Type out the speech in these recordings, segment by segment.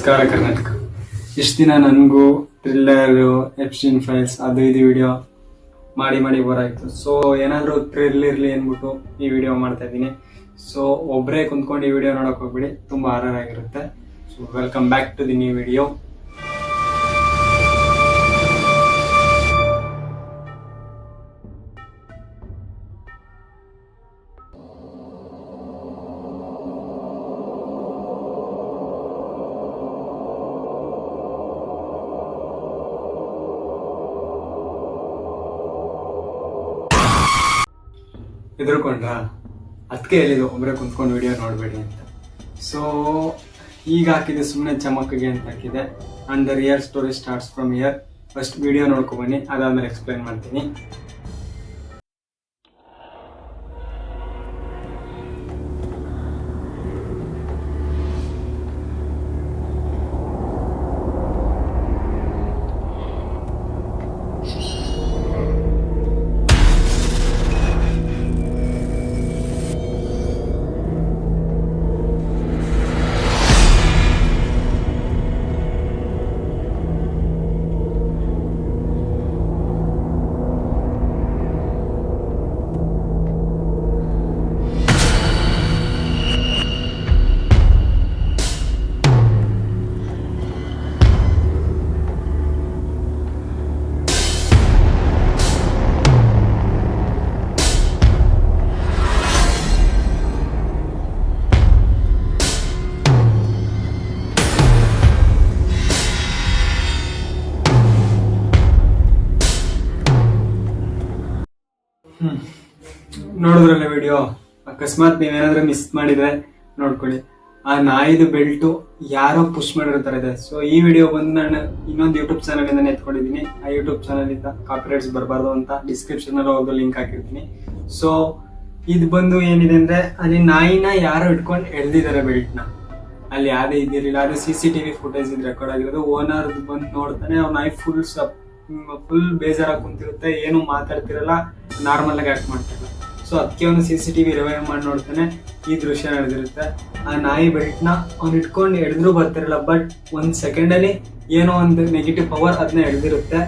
ನಮಸ್ಕಾರ ಕರ್ನಾಟಕ. ಇಷ್ಟು ದಿನ ನನಗೂ ಥ್ರಿಲ್ಲರು, ಎಪ್ಸ್ಟೀನ್ ಫೈಲ್ಸ್ ಅದು ಇದು ವಿಡಿಯೋ ಮಾಡಿ ಬೋರ್ ಆಯಿತು. ಸೊ ಏನಾದರೂ ಥ್ರಿಲ್ ಇರಲಿ ಅಂದ್ಬಿಟ್ಟು ಈ ವಿಡಿಯೋ ಮಾಡ್ತಾ ಇದ್ದೀನಿ. ಸೊ ಒಬ್ಬರೇ ಕುಂತ್ಕೊಂಡು ಈ ವಿಡಿಯೋ ನೋಡೋಕೆ ಹೋಗ್ಬಿಡಿ, ತುಂಬ ಹಾರರ್ ಆಗಿರುತ್ತೆ. So welcome back to the new video. ಹೆದರ್ಕೊಂಡ್ರಾ? ಅದಕ್ಕೆ ಹೇಳಿದ್ದು ಒಬ್ಬರೇ ಕುಂತ್ಕೊಂಡು ವಿಡಿಯೋ ನೋಡಬೇಡಿ ಅಂತ. ಸೊ ಈಗ ಹಾಕಿದೆ ಸುಮ್ಮನೆ ಚಮಕಿಗೆ ಅಂತ ಹಾಕಿದೆ. And the real story starts from here. First video ನೋಡ್ಕೊಬನ್ನಿ, ಅದಾದ್ಮೇಲೆ ಎಕ್ಸ್ಪ್ಲೈನ್ ಮಾಡ್ತೀನಿ. ನೋಡಿದ್ರಲ್ಲ ವಿಡಿಯೋ. ಅಕಸ್ಮಾತ್ ನೀವೇನಾದ್ರೂ ಮಿಸ್ ಮಾಡಿದ್ರೆ ನೋಡ್ಕೊಳ್ಳಿ. ಆ ನಾಯಿದು ಬೆಲ್ಟು ಯಾರೋ ಪುಷ್ ಮಾಡಿರ್ತಾರೆ ಇದೆ. ಸೊ ಈ ವಿಡಿಯೋ ಬಂದು ನಾನು ಇನ್ನೊಂದು ಯೂಟ್ಯೂಬ್ ಚಾನಲ್ ಇಂದ ಎತ್ಕೊಂಡಿದ್ದೀನಿ. ಆ ಯೂಟ್ಯೂಬ್ ಚಾನಲ್ ಇಂದ ಕಾಪಿರೈಟ್ಸ್ ಬರಬಾರ್ದು ಅಂತ ಡಿಸ್ಕ್ರಿಪ್ಷನ್ ಅಲ್ಲಿ ಹೋಗೋ ಲಿಂಕ್ ಹಾಕಿರ್ತೀನಿ. ಸೊ ಇದು ಬಂದು ಏನಿದೆ ಅಂದ್ರೆ, ಅಲ್ಲಿ ನಾಯಿನ ಯಾರೋ ಇಟ್ಕೊಂಡು ಎಳ್ದಿದ್ದಾರೆ ಬೆಲ್ಟ್ ನ. ಅಲ್ಲಿ ಯಾವ್ದೇ ಇದಿರಲಿಲ್ಲ, ಅದು CCTV ಫುಟೇಜ್ ಇದು ರೆಕಾರ್ಡ್ ಆಗಿರೋದು. ಓನರ್ ಬಂದು ನೋಡ್ತಾನೆ, ಅವ್ನ ನಾಯಿ ಫುಲ್ ಬೇಜಾರಾಗಿ ಕುಂತಿರುತ್ತೆ, ಏನು ಮಾತಾಡ್ತಿರಲ್ಲ, ನಾರ್ಮಲ್ ಆಗಿ ಆಕ್ಟ್ ಮಾಡ್ತಿರಲ್ಲ. ಸೊ ಅದಕ್ಕೆ ಅವನು CCTV ರಿವೈವ್ ಮಾಡಿ ನೋಡ್ತಾನೆ, ಈ ದೃಶ್ಯ ನಡೆದಿರುತ್ತೆ. ಆ ನಾಯಿ ಬೆಲ್ಟ್ ನ ಅವ್ನು ಇಟ್ಕೊಂಡು ಎಳೆದ್ರು ಬರ್ತಿರಲ್ಲ, ಬಟ್ ಒಂದ್ ಸೆಕೆಂಡ್ ಅಲ್ಲಿ ಏನೋ ಒಂದು ನೆಗೆಟಿವ್ ಪವರ್ ಅದನ್ನ ಎಳೆದಿರುತ್ತೆ.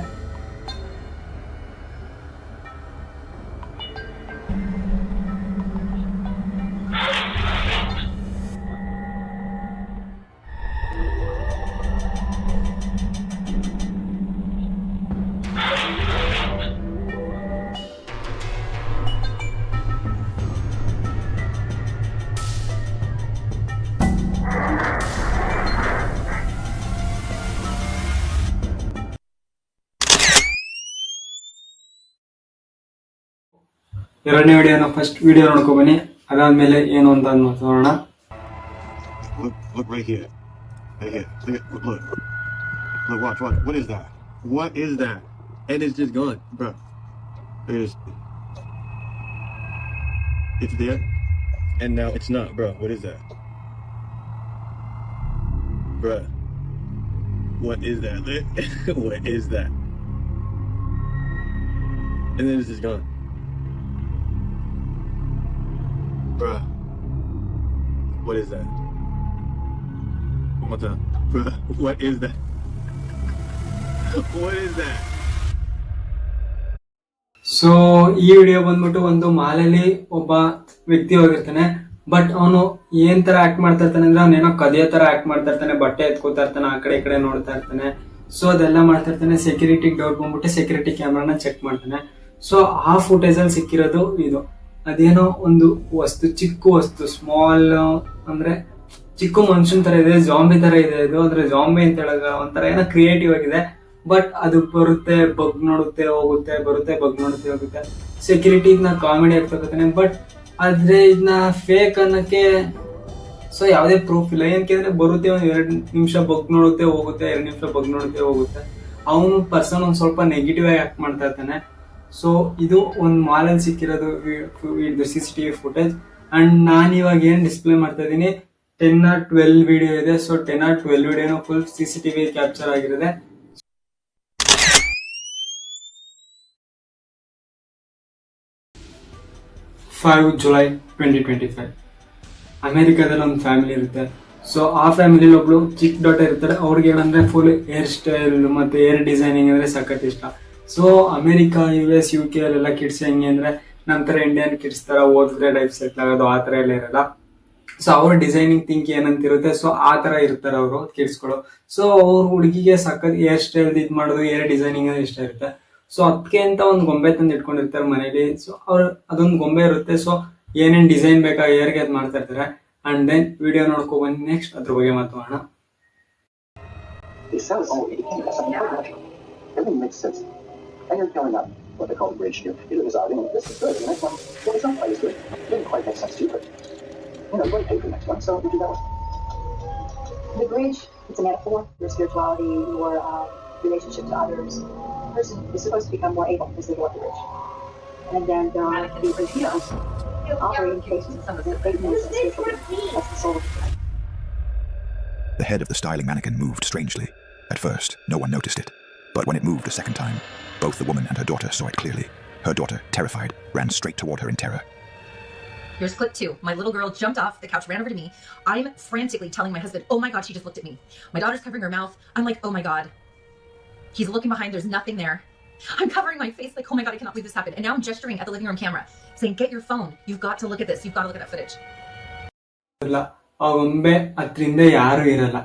ಎರಡನೇ ವಿಡಿಯೋನ ಫಸ್ಟ್ ವಿಡಿಯೋ ನೋಡ್ಕೊಬನ್ನಿ, ಅದಾದ್ಮೇಲೆ ಏನು ಅಂತ ನೋಡೋಣ. Look right here. Right here. Look, watch. What is that? What is that? And it's just gone, bro. It's there, and now it's not, bro. What is that? Bro. What is that? What is that? And then it's just gone. Bruh. What is that? One more time. Bruh. What is that? What is that? So ಈ video ಬಂದ್ಬಿಟ್ಟು ಒಂದು ಮಾಲಲ್ಲಿ ಒಬ್ಬ ವ್ಯಕ್ತಿ ಹೋಗಿರ್ತಾನೆ. But ಅವನು ಏನ್ ತರ act ಮಾಡ್ತಾ ಇರ್ತಾನೆ ಅಂದ್ರೆ, ಅವನೇನೋ ಕದಿಯೋ ತರ ಆಕ್ಟ್ ಮಾಡ್ತಾ ಇರ್ತಾನೆ, ಬಟ್ಟೆ ಎತ್ಕೋತಾ ಇರ್ತಾನೆ, ಆ ಕಡೆ ಈ ಕಡೆ ನೋಡ್ತಾ ಇರ್ತಾನೆ. ಸೊ ಅದೆಲ್ಲ ಮಾಡ್ತಾ ಇರ್ತಾನೆ. ಸೆಕ್ಯೂರಿಟಿಗೆ ಡೌಟ್ ಬಂದ್ಬಿಟ್ಟು ಸೆಕ್ಯೂರಿಟಿ ಕ್ಯಾಮ್ರಾನ ಚೆಕ್ ಮಾಡ್ತಾನೆ. ಸೊ ಆ ಫುಟೇಜ್ ಅಲ್ಲಿ ಸಿಕ್ಕಿರೋದು ಇದು. ಅದೇನೋ ಒಂದು ವಸ್ತು, ಚಿಕ್ಕ ವಸ್ತು, ಸ್ಮಾಲ್ ಅಂದ್ರೆ ಚಿಕ್ಕ ಮನುಷ್ಯನ್ ತರ ಇದೆ, ಜಾಂಬಿ ತರ ಇದೆ ಇದು. ಅಂದ್ರೆ ಜಾಂಬಿ ಅಂತ ಹೇಳಾಗ ಒಂಥರ ಏನೋ ಕ್ರಿಯೇಟಿವ್ ಆಗಿದೆ. ಬಟ್ ಅದು ಬರುತ್ತೆ, ಬಗ್ ನೋಡುತ್ತೆ, ಹೋಗುತ್ತೆ, ಬರುತ್ತೆ, ಬಗ್ ನೋಡುತ್ತೆ, ಹೋಗುತ್ತೆ. ಸೆಕ್ಯೂರಿಟಿ ಇದನ್ನ ಕಾಮಿಡಿ ಆಗ್ತಕ್ಕಂತಾನೆ. ಬಟ್ ಆದ್ರೆ ಇದನ್ನ ಫೇಕ್ ಅನ್ನಕ್ಕೆ ಸೊ ಯಾವುದೇ ಪ್ರೂಫ್ ಇಲ್ಲ. ಏನಕ್ಕೆ ಬರುತ್ತೆ, ಒಂದ್ 2 ನಿಮಿಷ ಬಗ್ ನೋಡುತ್ತೆ, ಹೋಗುತ್ತೆ, 2 ನಿಮಿಷ ಬಗ್ ನೋಡುತ್ತೆ, ಹೋಗುತ್ತೆ. ಅವನು ಪರ್ಸನ್ ಒಂದ್ ಸ್ವಲ್ಪ ನೆಗೆಟಿವ್ ಆಗಿ ಆಕ್ಟ್ ಮಾಡ್ತಾ ಇರ್ತಾನೆ. ಸೊ ಇದು ಒಂದು ಮಾಲಲ್ಲಿ ಸಿಕ್ಕಿರೋದು CCTV ಫುಟೇಜ್. ಅಂಡ್ ನಾನು ಇವಾಗ ಏನ್ ಡಿಸ್ಪ್ಲೇ ಮಾಡ್ತಾ ಇದ್ದೀನಿ, 10/12 ವಿಡಿಯೋ ಇದೆ. ಸೊ 10/12 ವಿಡಿಯೋನ ಫುಲ್ CCTV ಕ್ಯಾಪ್ಚರ್ ಆಗಿರುತ್ತೆ. 5 ಜುಲೈ 2025 ಅಮೆರಿಕಾದಲ್ಲಿ ಒಂದು ಫ್ಯಾಮಿಲಿ ಇರುತ್ತೆ. ಸೊ ಆ ಫ್ಯಾಮಿಲಿಲಿ ಒಬ್ಳು ಚಿಕ್ಕ ಡಾಟರ್ ಇರ್ತಾರೆ, ಅವ್ರಿಗೆ ಏನಂದ್ರೆ ಫುಲ್ ಹೇರ್ ಸ್ಟೈಲ್ ಮತ್ತೆ ಹೇರ್ ಡಿಸೈನಿಂಗ್ ಅಂದ್ರೆ ಸಖತ್ ಇಷ್ಟ. ಸೊ ಅಮೆರಿಕಾ, US, UK ಅಲ್ಲೆಲ್ಲ ಕಿಡ್ಸ್ ಹೆಂಗೆ ಅಂದ್ರೆ ನಮ್ಮ ತರ ಇಂಡಿಯನ್ ಕಿಡ್ಸ್ ತರ ಓದಿದ್ರೆ ಲೈಫ್ ಸೆಟ್ಲ್ ಆಗೋದು ಆ ತರ ಎಲ್ಲ ಇರಲ್ಲ. ಸೊ ಅವ್ರ ಡಿಸೈನಿಂಗ್ ಥಿಂಕ್ ಏನಂತಿರುತ್ತೆ, ಸೊ ಆ ತರ ಇರ್ತಾರೆ ಅವರು ಕಿಡ್ಸ್ಗಳು. ಸೊ ಅವ್ರ ಹುಡುಗಿಗೆ ಸಖತ್ ಹೇರ್ ಸ್ಟೈಲ್ ಇದ್ ಮಾಡೋದು, ಹೇರ್ ಡಿಸೈನಿಂಗ್ ಅಂದ್ರೆ ಇಷ್ಟ ಇರುತ್ತೆ. ಸೊ ಅದಕ್ಕೆ ಅಂತ ಒಂದು ಗೊಂಬೆ ತಂದು ಇಟ್ಕೊಂಡಿರ್ತಾರೆ ಮನೇಲಿ. ಸೊ ಅವ್ರು ಅದೊಂದು ಗೊಂಬೆ ಇರುತ್ತೆ. ಸೊ ಏನೇನ್ ಡಿಸೈನ್ ಬೇಕಾ ಹೇರ್ಗೆ ಅದ್ ಮಾಡ್ತಾ ಇರ್ತಾರೆ. ಅಂಡ್ ದೆನ್ ವಿಡಿಯೋ ನೋಡ್ಕೊ ಬನ್ನಿ, ನೆಕ್ಸ್ಟ್ ಅದ್ರ ಬಗ್ಗೆ ಮಾತಾಡೋಣ. And you're filling up what they call the bridge here. Either this out, this is good, the next one, well, it's not quite as good. It didn't quite make sense to you, but, you know, you want to pay for the next one, so you do that one. The bridge, it's a metaphor, your spirituality, your relationship to others. A person is supposed to become more able as they go up the bridge. And then there are the bridge heroes, operating cases, their faithfulness and spiritual being. That's the soul of the bridge. The head of the styling mannequin moved strangely. At first, no one noticed it. But when it moved a second time, both the woman and her daughter saw it clearly. Her daughter, terrified, ran straight toward her in terror. Here's clip 2. My little girl jumped off the couch, ran over to me. I'm frantically telling my husband, oh my God, she just looked at me. My daughter's covering her mouth. I'm like, oh my God. He's looking behind, there's nothing there. I'm covering my face like, oh my God, I cannot believe this happened. And now I'm gesturing at the living room camera, saying, get your phone. You've got to look at this. You've got to look at that footage. ಆ ಗೊಂಬೆ ಹತ್ರಿಂದ ಯಾರು ಇರಲ್ಲ.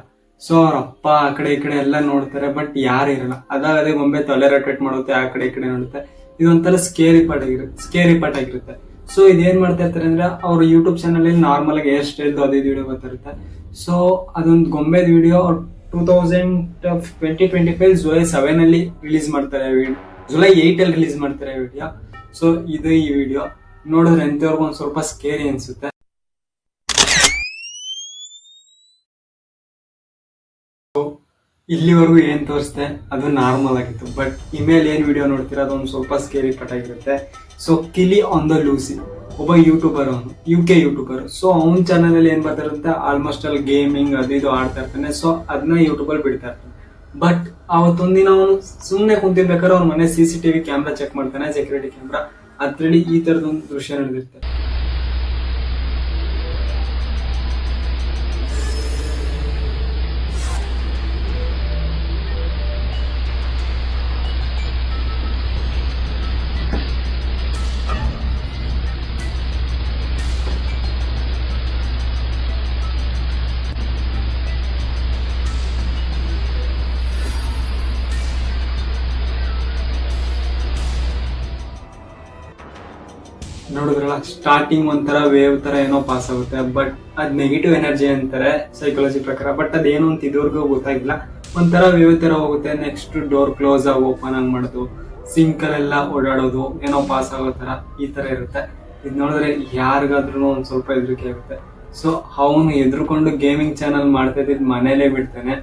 So ಅವ್ರ ಅಪ್ಪ ಆ ಕಡೆ ಈ ಕಡೆ ಎಲ್ಲ ನೋಡ್ತಾರೆ, ಬಟ್ ಯಾರು ಇರಲ್ಲ. ಅದೇ ಗೊಂಬೆ ತಲೆ ರೊಟೇಟ್ ಮಾಡುತ್ತೆ, ಆ ಕಡೆ ಈ ಕಡೆ ನೋಡುತ್ತೆ. ಇದೊಂಥರ ಸ್ಕೇರಿ ಪಾರ್ಟ್ ಆಗಿರುತ್ತೆ. ಸೊ ಇದೇನ್ ಮಾಡ್ತಾ ಇರ್ತಾರೆ ಅಂದ್ರೆ ಅವ್ರ ಯೂಟ್ಯೂಬ್ ಚಾನಲ್ ಅಲ್ಲಿ ನಾರ್ಮಲ್ ಆಗಿ ಹೇರ್ ಸ್ಟೈಲ್ ಅದು ವಿಡಿಯೋ ಬರ್ತಿರುತ್ತೆ. ಸೊ ಅದೊಂದು ಗೊಂಬೆದ ವಿಡಿಯೋ 2025 ಜುಲೈ 7 ಅಲ್ಲಿ ರಿಲೀಸ್ ಮಾಡ್ತಾರೆ, ಜುಲೈ 8 ಅಲ್ಲಿ ರಿಲೀಸ್ ಮಾಡ್ತಾರೆ ವಿಡಿಯೋ. ಸೊ ಇದು ಈ ವಿಡಿಯೋ ನೋಡಿದ್ರೆ ಎಂತವ್ರಿಗೂ ಒಂದ್ ಸ್ವಲ್ಪ ಸ್ಕೇರಿ ಅನ್ಸುತ್ತೆ. ಇಲ್ಲಿವರೆಗೂ ಏನ್ ತೋರಿಸ್ತೆ ಅದು ನಾರ್ಮಲ್ ಆಗಿತ್ತು, ಬಟ್ ಇಮೇಲ್ ಏನ್ ವಿಡಿಯೋ ನೋಡ್ತೀರಾ ಅದೊಂದು ಸ್ವಲ್ಪ ಸ್ಕೇರಿ ಪಟ್ ಆಗಿರುತ್ತೆ. So Kili on the Lucy ಒಬ್ಬ ಯೂಟ್ಯೂಬರ್, ಅವನು UK ಯೂಟ್ಯೂಬರ್. ಸೊ ಅವನ ಚಾನಲ್ ಅಲ್ಲಿ ಏನ್ ಬರ್ತಿರುತ್ತೆ, ಆಲ್ಮೋಸ್ಟ್ ಅಲ್ಲಿ ಗೇಮಿಂಗ್ ಅದು ಇದು ಆಡ್ತಾ ಇರ್ತಾನೆ. ಸೊ ಅದನ್ನ ಯೂಟ್ಯೂಬ್ ಅಲ್ಲಿ ಬಿಡ್ತಾ ಇರ್ತಾನೆ. ಬಟ್ ಅವತ್ತೊಂದಿನ ಅವನು ಸುಮ್ನೆ ಕುಂತಿರ್ಬೇಕಾದ್ರೆ ಅವ್ನ ಮನೆ CCTV ಕ್ಯಾಮ್ರಾ ಚೆಕ್ ಮಾಡ್ತಾನೆ, ಸೆಕ್ಯೂರಿಟಿ ಕ್ಯಾಮ್ರಾ. ಅದ್ರಲ್ಲಿ ಈ ತರದೊಂದು ದೃಶ್ಯ ನಡೆದಿರುತ್ತೆ. ನೋಡಿದ್ರಲ್ಲ, ಸ್ಟಾರ್ಟಿಂಗ್ ಒಂಥರ ವೇವ್ ತರ ಏನೋ ಪಾಸ್ ಆಗುತ್ತೆ, ಬಟ್ ಅದ್ ನೆಗೆಟಿವ್ ಎನರ್ಜಿ ಅಂತಾರೆ ಸೈಕಾಲಜಿ ಪ್ರಕಾರ. ಬಟ್ ಅದೇನು ಅಂತ ಇದುವರೆಗೂ ಗೊತ್ತಾಗಿಲ್ಲ. ಒಂಥರ ವೇವ್ ತರ ಹೋಗುತ್ತೆ. ನೆಕ್ಸ್ಟ್ ಡೋರ್ ಕ್ಲೋಸ್ ಆಗಿ ಓಪನ್ ಆಗಿ ಮಾಡೋದು, ಸಿಂಕಲ್ಲೆಲ್ಲ ಓಡಾಡೋದು, ಏನೋ ಪಾಸ್ ಆಗೋ ತರ ಈ ತರ ಇರುತ್ತೆ. ಇದ್ ನೋಡಿದ್ರೆ ಯಾರಿಗಾದ್ರೂ ಒಂದ್ ಸ್ವಲ್ಪ ಹೆದರಿಕೆ ಆಗುತ್ತೆ. ಸೊ ಅವನು ಎದ್ರುಕೊಂಡು ಗೇಮಿಂಗ್ ಚಾನಲ್ ಮಾಡ್ತಾ ಇದ್ದಿದ್ ಮನೇಲೆ ಬಿಡ್ತಾನೆ.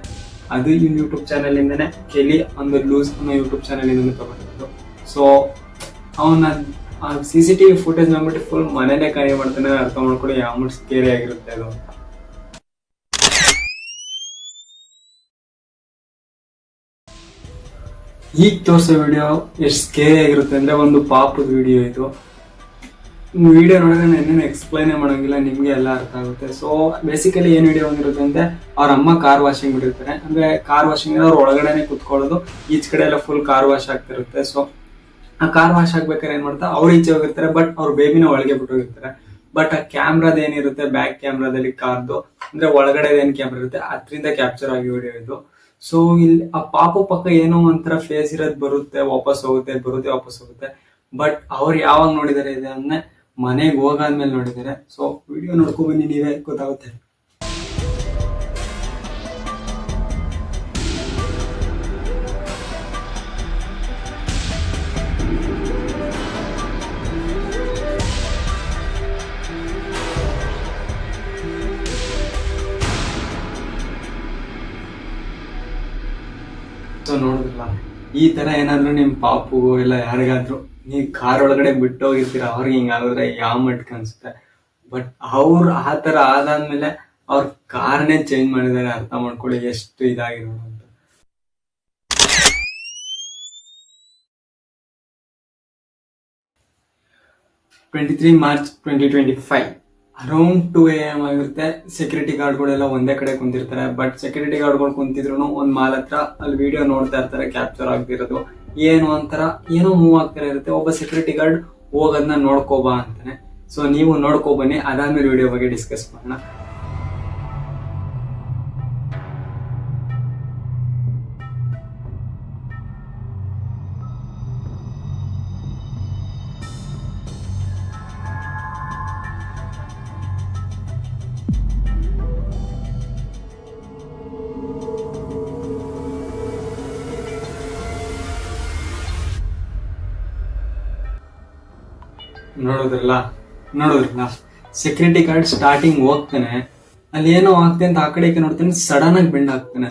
ಅದು ಈ ಯೂಟ್ಯೂಬ್ ಚಾನಲ್ ಇಂದಾನೆ, ಕೆಲಿ ಒಂದು ಲೂಸ್ ಅನ್ನೋ ಯೂಟ್ಯೂಬ್ ಚಾನಲ್ ಇಂದಾನೆ ತಗೊಂಡಿದ್ದು. ಸೊ ಅವನ CCTV ಫುಟೇಜ್ ನೋಡ್ಬಿಟ್ಟು ಫುಲ್ ಮನೇಲೆ ಕಾರ್ಯ ಮಾಡ್ತಾನೆ. ಅರ್ಥ ಮಾಡ್ಕೊಳ್ಳಿ ಯಾವ ಮಟ್ಟ ಸ್ಕೇರಿ ಆಗಿರುತ್ತೆ ಅದು ಅಂತ. ಈಗ ತೋರಿಸೋ ವಿಡಿಯೋ ಎಷ್ಟು ಸ್ಕೇರಿ ಆಗಿರುತ್ತೆ ಅಂದ್ರೆ, ಒಂದು ಪಾಪದ ವಿಡಿಯೋ ಇದು. ವಿಡಿಯೋ ನೋಡಿದ್ರೆ ಏನೇನು ಎಕ್ಸ್ಪ್ಲೈನ್ ಮಾಡೋಂಗಿಲ್ಲ, ನಿಮ್ಗೆ ಎಲ್ಲ ಅರ್ಥ ಆಗುತ್ತೆ. ಸೊ ಬೇಸಿಕಲಿ ಏನ್ ವಿಡಿಯೋ ಬಂದಿರುತ್ತೆ ಅಂದ್ರೆ, ಅವ್ರ ಅಮ್ಮ ಕಾರ್ ವಾಷಿಂಗ್ ಬಿಟ್ಟಿರ್ತಾರೆ. ಅಂದ್ರೆ ಕಾರ್ ವಾಷಿಂಗ್ ಅವ್ರ ಒಳಗಡೆನೆ ಕುತ್ಕೊಳ್ಳೋದು, ಈಚ್ ಕಡೆ ಎಲ್ಲ ಫುಲ್ ಕಾರ್ ವಾಶ್ ಆಗ್ತಿರುತ್ತೆ. ಸೊ ಆ ಕಾರ್ ವಾಶ್ ಆಗ್ಬೇಕಾದ್ರೆ ಏನ್ ಮಾಡ್ತಾ ಅವ್ರು ಈಚೆ ಹೋಗಿರ್ತಾರೆ, ಬಟ್ ಅವ್ರ ಬೇಬಿನ ಒಳಗೆ ಬಿಟ್ಟು ಹೋಗಿರ್ತಾರೆ. ಬಟ್ ಆ ಕ್ಯಾಮ್ರಾದ ಏನಿರುತ್ತೆ, ಬ್ಯಾಕ್ ಕ್ಯಾಮ್ರಾದಲ್ಲಿ ಕಾರ್ದು ಅಂದ್ರೆ ಒಳಗಡೆ ಏನ್ ಕ್ಯಾಮ್ರಾ ಇರುತ್ತೆ ಅದ್ರಿಂದ ಕ್ಯಾಪ್ಚರ್ ಆಗಿ ವಿಡಿಯೋ ಇದು. ಸೊ ಇಲ್ಲಿ ಆ ಪಾಪು ಪಕ್ಕ ಏನೋ ಒಂಥರ ಫೇಸ್ ಇರೋದ್ ಬರುತ್ತೆ, ವಾಪಸ್ ಹೋಗುತ್ತೆ, ಬರುತ್ತೆ, ವಾಪಸ್ ಹೋಗುತ್ತೆ. ಬಟ್ ಅವ್ರು ಯಾವಾಗ ನೋಡಿದಾರೆ ಇದನ್ನೇ ಮನೆಗೆ ಹೋಗಾದ್ಮೇಲೆ ನೋಡಿದ್ದಾರೆ. ಸೊ ವಿಡಿಯೋ ನೋಡ್ಕೊ ಬನ್ನಿ, ನೀವೇ ಗೊತ್ತಾಗುತ್ತೆ. ಸೊ ನೋಡಿದ್ರಲ್ಲ, ಈ ತರ ಏನಾದ್ರು ನಿಮ್ ಪಾಪುಗೋ ಇಲ್ಲ ಯಾರಿಗಾದ್ರು ನೀವ್ ಕಾರ್ ಒಳಗಡೆ ಬಿಟ್ಟು ಹೋಗಿರ್ತೀರ, ಅವ್ರಿಗೆ ಹಿಂಗಾದ್ರೆ ಯಾವ ಮಟ್ಕ ಅನ್ಸುತ್ತೆ. ಬಟ್ ಅವ್ರು ಆ ತರ ಆದಾದ್ಮೇಲೆ ಅವ್ರ ಕಾರ್ನೇ ಚೇಂಜ್ ಮಾಡಿದ್ದಾರೆ. ಅರ್ಥ ಮಾಡ್ಕೊಳ್ಳಿ ಎಷ್ಟು ಇದಾಗಿರೋದು ಅಂತ. 23 ಮಾರ್ಚ್ 2025 ಅರೌಂಡ್ 2 AM ಆಗಿರುತ್ತೆ. ಸೆಕ್ಯೂರಿಟಿ ಗಾರ್ಡ್ಗಳೆಲ್ಲ ಒಂದೇ ಕಡೆ ಕುಂತಿರ್ತಾರೆ. ಬಟ್ ಸೆಕ್ಯೂರಿಟಿ ಗಾರ್ಡ್ಗಳು ಕುಂತಿದ್ರು ಒಂದ್ ಮಾಲ್ ಹತ್ರ ಅಲ್ಲಿ ವಿಡಿಯೋ ನೋಡ್ತಾ ಇರ್ತಾರೆ, ಕ್ಯಾಪ್ಚರ್ ಆಗ್ತಿರೋದು. ಏನು ಒಂಥರ ಏನೋ ಮೂವ್ ಆಗ್ತಾ ಇರುತ್ತೆ. ಒಬ್ಬ ಸೆಕ್ಯೂರಿಟಿ ಗಾರ್ಡ್ ಹೋಗೋದನ್ನ ನೋಡ್ಕೋಬಾ ಅಂತಾನೆ. ಸೊ ನೀವು ನೋಡ್ಕೊಬನ್ನಿ, ಅದಾದ್ಮೇಲೆ ವಿಡಿಯೋ ಬಗ್ಗೆ ಡಿಸ್ಕಸ್ ಮಾಡೋಣ. ನೋಡಿದ್ರಲ್ಲ ಸೆಕ್ಯೂರಿಟಿ ಗಾರ್ಡ್ ಸ್ಟಾರ್ಟಿಂಗ್ ಹೋಗ್ತಾನೆ, ಅಲ್ಲಿ ಏನೋ ಆಗ್ತದೆ ಅಂತ ಆ ಕಡೆ ನೋಡ್ತಾನೆ, ಸಡನ್ ಆಗಿ ಬೆಂಡ್ ಆಗ್ತಾನೆ.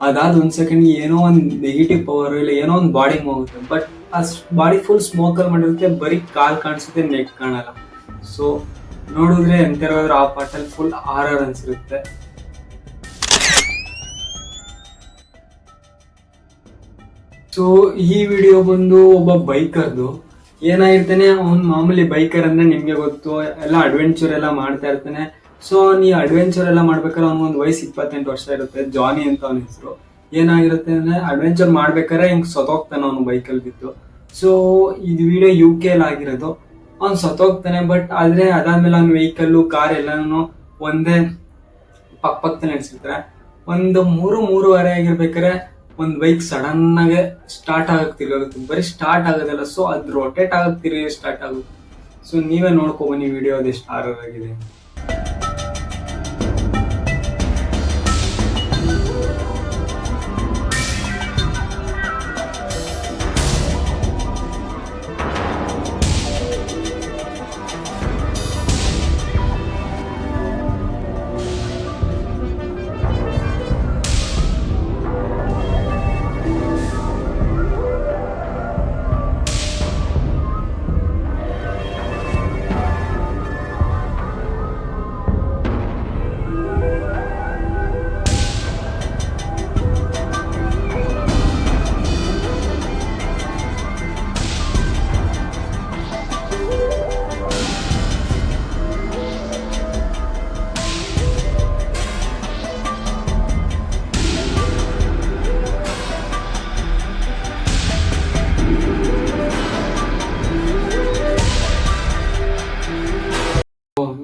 ಅದಾದ ಒಂದ್ ಸೆಕೆಂಡ್ ಏನೋ ಒಂದ್ ನೆಗೆಟಿವ್ ಪವರ್ ಇಲ್ಲ ಏನೋ ಒಂದ್ ಬಾಡಿ ಹೋಗುತ್ತೆ. ಬಟ್ ಆ ಬಾಡಿ ಫುಲ್ ಸ್ಮೋಕ್ ಅಲ್ಲಿ ಮಾಡಿರುತ್ತೆ, ಬರೀ ಕಾಲ್ ಕಾಣಿಸುತ್ತೆ, ನೆಕ್ ಕಾಣಲ್ಲ. ಸೊ ನೋಡಿದ್ರೆ ಎಂತಿರೋದ್ರ ಆ ಪಾರ್ಟಲ್ಲಿ ಫುಲ್ ಆರ್ ಅನ್ಸಿರುತ್ತೆ. ಸೊ ಈ ವಿಡಿಯೋ ಬಂದು ಒಬ್ಬ ಬೈಕರ್ದು. ಏನಾಗಿರ್ತಾನೆ, ಅವ್ನ್ ಮಾಮೂಲಿ ಬೈಕರ್ ಅಂದ್ರೆ ನಿಮ್ಗೆ ಗೊತ್ತು, ಎಲ್ಲ ಅಡ್ವೆಂಚರ್ ಎಲ್ಲ ಮಾಡ್ತಾ ಇರ್ತಾನೆ. ಸೊ ನೀ ಅಡ್ವೆಂಚರ್ ಎಲ್ಲ ಮಾಡ್ಬೇಕಾದ್ರೆ ಅವ್ನಿಗೊಂದು ವಯಸ್ಸು 28 ವರ್ಷ ಇರುತ್ತೆ. ಜಾನಿ ಅಂತ ಅವನ ಹೆಸರು. ಏನಾಗಿರುತ್ತೆ ಅಂದ್ರೆ ಅಡ್ವೆಂಚರ್ ಮಾಡ್ಬೇಕಾದ್ರೆ ಹಿಂಗ್ ಸತ್ತೋಗ್ತಾನೆ ಅವನು ಬೈಕಲ್ಲಿ ಬಿದ್ದು. ಸೊ ಇದು ವಿಡಿಯೋ UK ಅಲ್ಲಿ ಆಗಿರೋದು. ಅವ್ನು ಸತ್ತೋಗ್ತಾನೆ. ಬಟ್ ಆದ್ರೆ ಅದಾದ್ಮೇಲೆ ಅವ್ನ ವೆಹಿಕಲ್ಲು ಕಾರ್ ಎಲ್ಲಾನು ಒಂದೇ ಪಕ್ಕದಲ್ಲಿ ನಡೆಸಿರ್ತಾರೆ. ಒಂದು 3-3:30 ಆಗಿರ್ಬೇಕಾದ್ರೆ ಒಂದ್ ಬೈಕ್ ಸಡನ್ ಆಗಿ ಸ್ಟಾರ್ಟ್ ಆಗಕ್ ತಿರ್ಗಾಗುತ್ತೆ. ಬರೀ ಸ್ಟಾರ್ಟ್ ಆಗೋದಲ್ಲ, ಸೊ ಅದು ರೊಟೇಟ್ ಆಗಕ್ ತಿರುಗಿ ಸ್ಟಾರ್ಟ್ ಆಗುತ್ತೆ. ಸೊ ನೀವೇ ನೋಡ್ಕೊಬನ್ನಿ ವಿಡಿಯೋ ಅದೆಷ್ಟು ಆರರ್ ಆಗಿದೆ.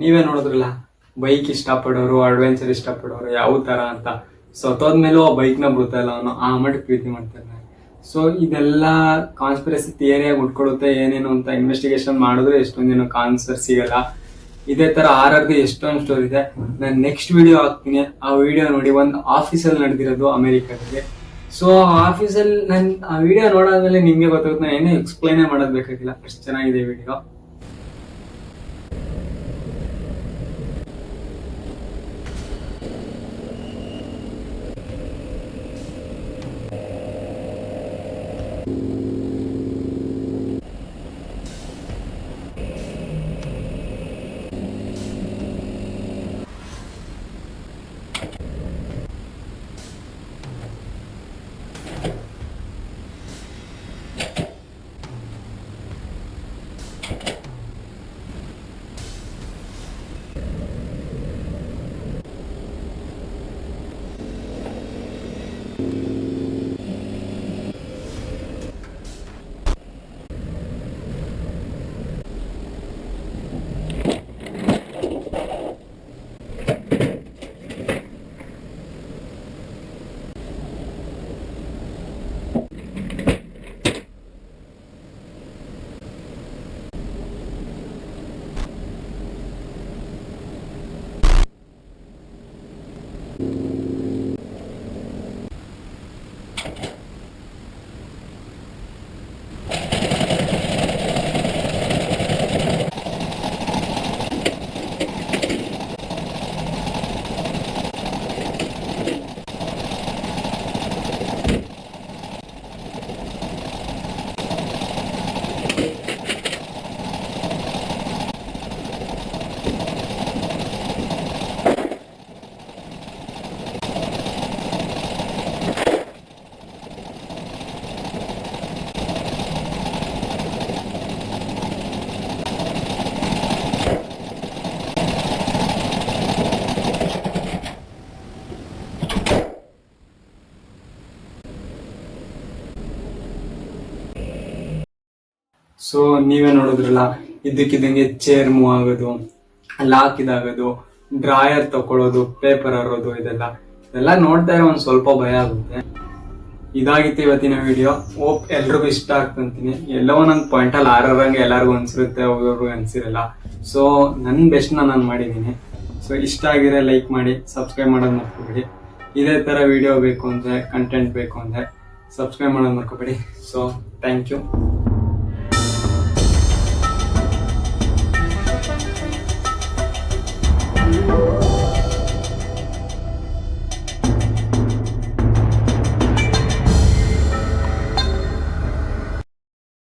ನೀವೇ ನೋಡಿದ್ರಲ್ಲ, ಬೈಕ್ ಇಷ್ಟಪಡೋರು, ಅಡ್ವೆಂಚರ್ ಇಷ್ಟಪಡೋರು ಯಾವ ತರ ಅಂತ. ಸತ್ತೋದ್ಮೇಲೂ ಆ ಬೈಕ್ ನ ಬಿಡ್ತಾ ಇಲ್ಲ ಅವನು, ಆ ಮಟ್ಟಿಗೆ ಪ್ರೀತಿ ಮಾಡ್ತಾನೆ. ಸೊ ಇದೆಲ್ಲ ಕಾನ್ಸ್ಪಿರಸಿ ಥಿಯರಿಯಾಗಿ ಉಟ್ಕೊಳುತ್ತೆ. ಏನೇನು ಅಂತ ಇನ್ವೆಸ್ಟಿಗೇಷನ್ ಮಾಡಿದ್ರೆ ಎಷ್ಟೊಂದು ಏನೋ ಆನ್ಸರ್ ಸಿಗಲ್ಲ. ಇದೇ ತರ ಆರ್ಆರ್ದು ಎಷ್ಟೊಂದು ಸ್ಟೋರಿ ಇದೆ. ನಾನು ನೆಕ್ಸ್ಟ್ ವಿಡಿಯೋ ಹಾಕ್ತೀನಿ. ಆ ವಿಡಿಯೋ ನೋಡಿ. ಒಂದು ಆಫೀಸಲ್ಲಿ ನಡೆದಿರೋದು ಅಮೆರಿಕದಲ್ಲಿ. ಸೊ ಆಫೀಸಲ್ಲಿ ನಾನು ಆ ವಿಡಿಯೋ ನೋಡಾದ್ಮೇಲೆ ನಿಮ್ಗೆ ಗೊತ್ತಾಗುತ್ತೆ. ನಾನು ಏನೂ ಎಕ್ಸ್ಪ್ಲೈನೇ ಮಾಡೋದ್ ಬೇಕಾಗಿಲ್ಲ, ಅಷ್ಟು ಚೆನ್ನಾಗಿದೆ ವಿಡಿಯೋ. ಸೊ ನೀವೇ ನೋಡಿದ್ರಲ್ಲ, ಇದ್ದಕ್ಕಿದ್ದಂಗೆ ಚೇರ್ ಮೂವ್ ಆಗೋದು, ಲಾಕ್ ಇದಾಗೋದು, ಡ್ರಾಯರ್ ತಕೊಳ್ಳೋದು, ಪೇಪರ್ ಹರೋದು, ಇದೆಲ್ಲ ನೋಡ್ತಾ ಇರೋ ಒಂದ್ ಸ್ವಲ್ಪ ಭಯ ಆಗುತ್ತೆ. ಇದಾಗಿತ್ತು ಇವತ್ತಿನ ವಿಡಿಯೋ. ಹೋಪ್ ಎಲ್ರಿಗೂ ಇಷ್ಟ ಆಗ್ತಂತೀನಿ. ಎಲ್ಲೋ ಒಂದೊಂದು ಪಾಯಿಂಟಲ್ಲಿ ಆರಂಗೆ ಎಲ್ಲರಿಗೂ ಅನ್ಸಿರುತ್ತೆ, ಒಬ್ಬೊಬ್ರಿಗೆ ಅನ್ಸಿರಲ್ಲ. ಸೊ ನನ್ನ ಬೆಸ್ಟ್ನ ನಾನು ಮಾಡಿದ್ದೀನಿ. ಸೊ ಇಷ್ಟ ಆಗಿದ್ರೆ ಲೈಕ್ ಮಾಡಿ, ಸಬ್ಸ್ಕ್ರೈಬ್ ಮಾಡೋದು ಮರ್ಕೋಬೇಡಿ. ಇದೇ ಥರ ವಿಡಿಯೋ ಬೇಕು ಅಂದರೆ, ಕಂಟೆಂಟ್ ಬೇಕು ಅಂದರೆ ಸಬ್ಸ್ಕ್ರೈಬ್ ಮಾಡೋದು ಮರ್ಕೋಬೇಡಿ. So thank you.